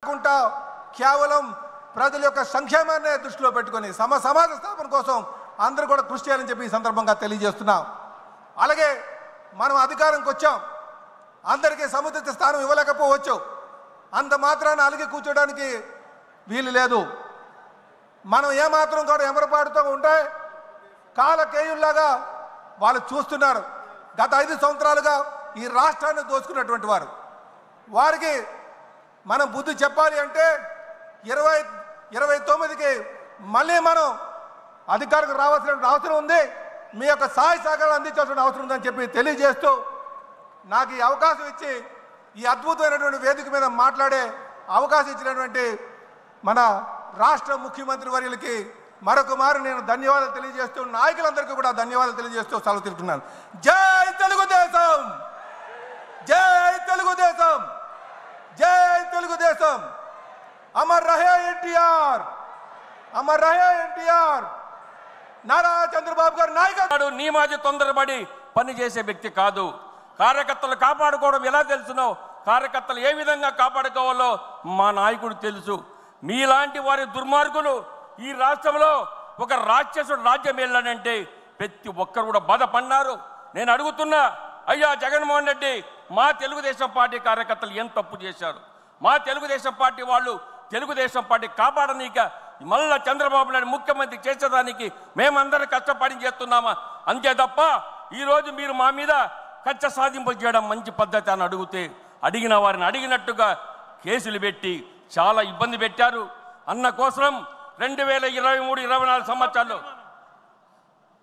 కాకుండా కేవలం ప్రజల యొక్క సంక్షేమాన్ని దృష్టిలో పెట్టుకొని సమాజ స్థాపన కోసం అందరూ కూడా కృషి చేయాలని చెప్పి ఈ సందర్భంగా తెలియజేస్తున్నాం. అలాగే మనం అధికారంకి వచ్చాం, అందరికీ సముచిత స్థానం ఇవ్వలేకపోవచ్చు. అంత మాత్రాన అలిగి కూర్చోడానికి వీలు లేదు. మనం ఏమాత్రం కూడా ఎమరపాటుతో ఉంటే కాలకేయుల్లాగా వాళ్ళు చూస్తున్నారు. గత 5 సంవత్సరాలుగా ఈ రాష్ట్రాన్ని దోచుకున్నటువంటి వారికి మనం బుద్ధి చెప్పాలి అంటే 2029కి మళ్ళీ మనం అధికారికి రావాల్సిన అవసరం ఉంది. మీ యొక్క సహాయ సహకారాలు అందించాల్సిన అవసరం ఉందని చెప్పి తెలియజేస్తూ నాకు ఈ అవకాశం ఇచ్చి ఈ అద్భుతమైనటువంటి వేదిక మీద మాట్లాడే అవకాశం ఇచ్చినటువంటి మన రాష్ట్ర ముఖ్యమంత్రి వర్యులకి మరొక మారు నేను ధన్యవాదాలు తెలియజేస్తూ నాయకులందరికీ కూడా ధన్యవాదాలు తెలియజేస్తూ సెలవు తీసుకున్నాను. జై తెలుగుదేశం, జై తెలుగుదేశం, జై తెలుగుదేశం. అమర్ రహే ఎన్టీఆర్, అమర్ రహే ఎన్టీఆర్. నారా చంద్రబాబు గారు నాయకుడు నీమాజీ తొందరపడి పనిచేసే వ్యక్తి కాదు. కార్యకర్తలు కాపాడుకోవడం ఎలా తెలుసునో, కార్యకర్తలు ఏ విధంగా కాపాడుకోవాలో మా నాయకుడు తెలుసు. మీలాంటి వారి దుర్మార్గులు ఈ రాష్ట్రంలో ఒక రాక్షసుడు రాజ్యం వెళ్ళాడంటే ప్రతి ఒక్కరు కూడా బాధపడినారు. నేను అడుగుతున్నా, అయ్యా జగన్మోహన్ రెడ్డి, మా తెలుగుదేశం పార్టీ కార్యకర్తలు ఏం తప్పు చేశారు? మా తెలుగుదేశం పార్టీ వాళ్ళు తెలుగుదేశం పార్టీ కాపాడనీక మళ్ళా చంద్రబాబు నాయుడు ముఖ్యమంత్రి చేసేదానికి మేమందరం కష్టపడి చేస్తున్నామా? అంతే తప్ప ఈరోజు మీరు మా మీద కక్ష సాధింపు చేయడం మంచి పద్ధతి అని అడిగిన వారిని అడిగినట్టుగా కేసులు పెట్టి చాలా ఇబ్బంది పెట్టారు. అన్న కోసం 2023-24 సంవత్సరాల్లో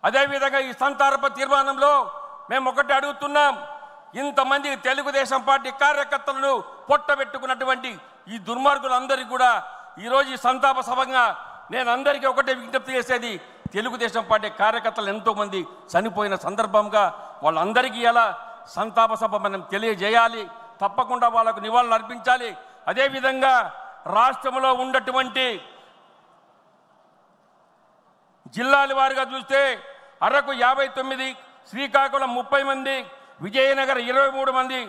అదేవిధంగా ఈ సంతారప తీర్మానంలో మేము ఒకటి అడుగుతున్నాం. ఇంతమంది తెలుగుదేశం పార్టీ కార్యకర్తలను పొట్టబెట్టుకున్నటువంటి ఈ దుర్మార్గులందరికీ కూడా ఈరోజు ఈ సంతాప సభగా నేను అందరికీ ఒకటే విజ్ఞప్తి చేసేది, తెలుగుదేశం పార్టీ కార్యకర్తలు ఎంతోమంది చనిపోయిన సందర్భంగా వాళ్ళందరికీ ఎలా సంతాప సభ మనం తెలియజేయాలి, తప్పకుండా వాళ్ళకు నివాళులు అర్పించాలి. అదేవిధంగా రాష్ట్రంలో ఉన్నటువంటి జిల్లాల వారిగా చూస్తే అరకు 59, శ్రీకాకుళం 30 మంది, విజయనగరం 23 మంది,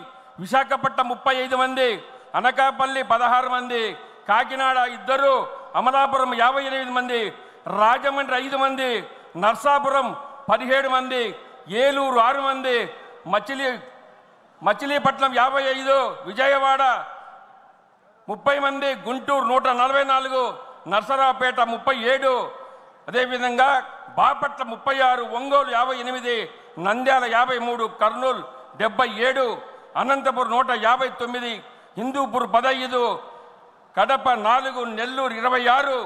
విశాఖపట్నం 35 మంది, అనకాపల్లి 16 మంది, కాకినాడ 2, అమలాపురం 58 మంది, రాజమండ్రి 5 మంది, నర్సాపురం 17 మంది, ఏలూరు 6 మంది, మచిలీపట్నం 55, విజయవాడ 30 మంది, గుంటూరు 144, నర్సరావుపేట 37, అదేవిధంగా బాపట్ల 36, ఒంగోలు 58, నంద్యాల 53, కర్నూలు 77, అనంతపురం 159, హిందూపూర్ 15, కడప 4, నెల్లూరు 26,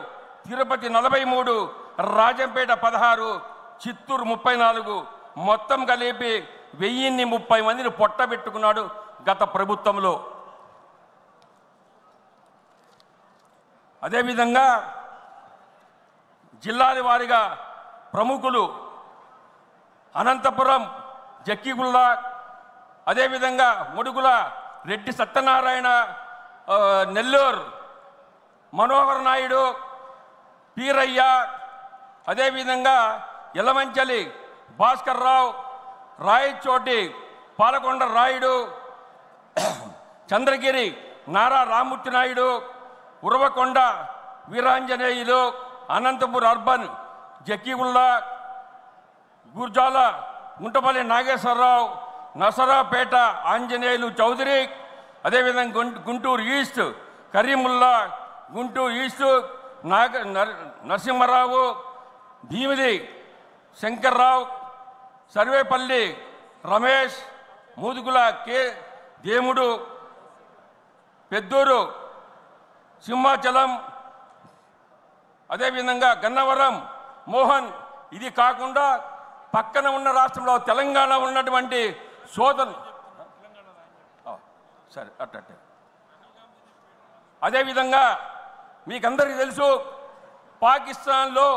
తిరుపతి 43, రాజంపేట 16, చిత్తూరు 34, మొత్తం కలిపి 1030 మందిని పొట్టబెట్టుకున్నాడు గత ప్రభుత్వంలో. అదేవిధంగా జిల్లాల వారీగా ప్రముఖులు అనంతపురం జక్కిగుళ్ళ, అదేవిధంగా ముడుగుల రెడ్డి సత్యనారాయణ, నెల్లూరు మనోహర్ నాయుడు, పీరయ్య, అదేవిధంగా యలమంచలి భాస్కర్ రావు, రాయచోటి పాలకొండ రాయుడు, చంద్రగిరి నారా రామ్మూర్తి నాయుడు, ఉరవకొండ వీరాంజనేయులు, అనంతపూర్ అర్బన్ జక్కిగుళ్ళ, గుర్జాల గుంటపల్లి నాగేశ్వరరావు, నసరాపేట ఆంజనేయులు చౌదరి, అదేవిధంగా Guntur east Kareemulla, Guntur east Narasimha Rao, Bhimidi Shankar Rao, Sarvepalli Ramesh, Mudugula K Demudu, Peddur Simhachalam, అదేవిధంగా గన్నవరం మోహన్. ఇది కాకుండా పక్కన ఉన్న రాష్ట్రంలో తెలంగాణ ఉన్నటువంటి సోదరు సరే అట్టే. అదేవిధంగా మీకందరికీ తెలుసు, పాకిస్తాన్లో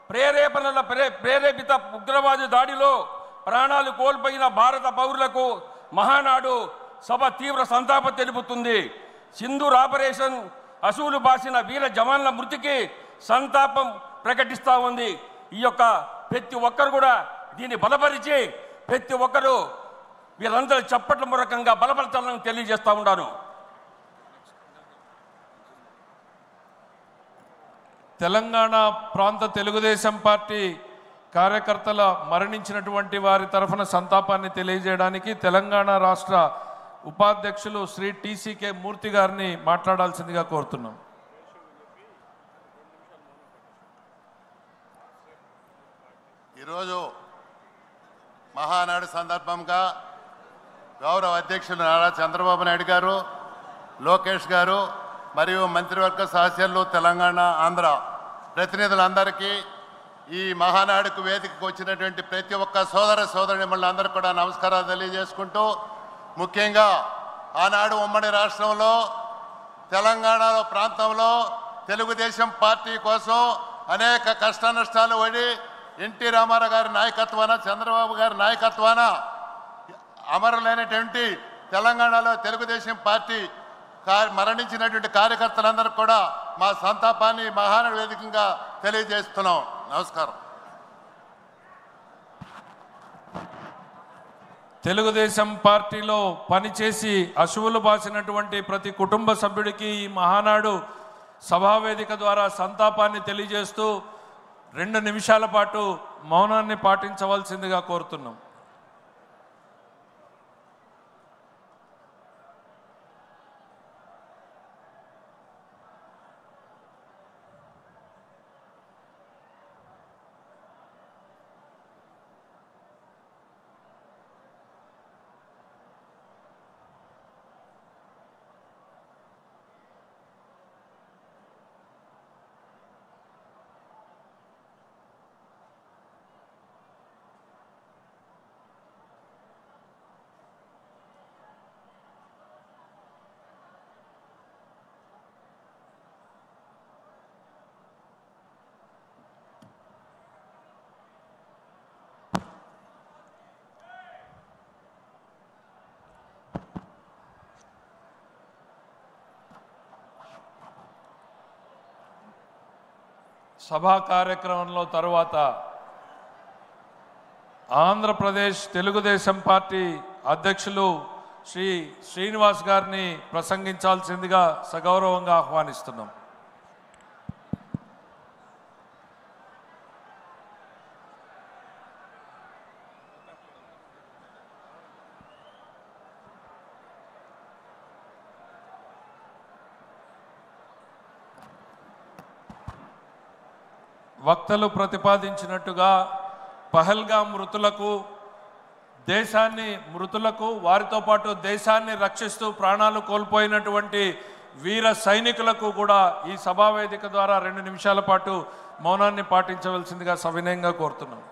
ప్రేరేపిత ఉగ్రవాద దాడిలో ప్రాణాలు కోల్పోయిన భారత పౌరులకు మహానాడు సభ తీవ్ర సంతాపం తెలుపుతుంది. సింధూర్ ఆపరేషన్ అసూలు బాసిన వీర జవాన్ల మృతికి సంతాపం ప్రకటిస్తూ ఉంది. ఈ యొక్క ప్రతి ఒక్కరు కూడా దీన్ని బలపరిచి ప్రతి ఒక్కరు వీళ్ళందరూ చప్పట్ల మూలకంగా బలపరచాలని తెలియజేస్తూ ఉన్నాను. తెలంగాణ ప్రాంత తెలుగుదేశం పార్టీ కార్యకర్తల మరణించినటువంటి వారి తరఫున సంతాపాన్ని తెలియజేయడానికి తెలంగాణ రాష్ట్ర ఉపాధ్యక్షులు శ్రీ టీసీకే మూర్తి గారిని మాట్లాడాల్సిందిగా కోరుతున్నాం. ఈరోజు మహానాడు సందర్భంగా గౌరవ అధ్యక్షులు నారా చంద్రబాబు నాయుడు గారు, లోకేష్ గారు మరియు మంత్రివర్గ సహచరులు, తెలంగాణ ఆంధ్ర ప్రతినిధులందరికీ, ఈ మహానాడుకు వేదికకు వచ్చినటువంటి ప్రతి ఒక్క సోదర సోదరిమణులందరికీ కూడా నమస్కారాలు తెలియజేసుకుంటూ, ముఖ్యంగా ఆనాడు ఉమ్మడి రాష్ట్రంలో తెలంగాణలో ప్రాంతంలో తెలుగుదేశం పార్టీ కోసం అనేక కష్ట నష్టాలు పడి ఎన్టీ రామారావు గారి నాయకత్వాన, చంద్రబాబు గారి నాయకత్వాన అమరులైనటువంటి తెలంగాణలో తెలుగుదేశం పార్టీ మరణించినటువంటి కార్యకర్తలందరూ కూడా మా సంతాపాన్ని మహానాడు వేదికగా తెలియజేస్తున్నాం. నమస్కారం. తెలుగుదేశం పార్టీలో పనిచేసి అశువులు బాసినటువంటి ప్రతి కుటుంబ సభ్యుడికి ఈ మహానాడు సభావేదిక ద్వారా సంతాపాన్ని తెలియజేస్తూ 2 నిమిషాల పాటు మౌనాన్ని పాటించవలసిందిగా కోరుతున్నాం. సభా కార్యక్రమంలో తరువాత ఆంధ్రప్రదేశ్ తెలుగుదేశం పార్టీ అధ్యక్షులు శ్రీ శ్రీనివాస్ గారిని ప్రసంగించాల్సిందిగా సగౌరవంగా ఆహ్వానిస్తున్నాం. వక్తలు ప్రతిపాదించినట్టుగా పహల్గామ్ మృతులకు వారితో పాటు దేశాన్ని రక్షిస్తూ ప్రాణాలు కోల్పోయినటువంటి వీర సైనికులకు కూడా ఈ సభావేదిక ద్వారా 2 నిమిషాల పాటు మౌనాన్ని పాటించవలసిందిగా సవినయంగా కోరుతున్నాం.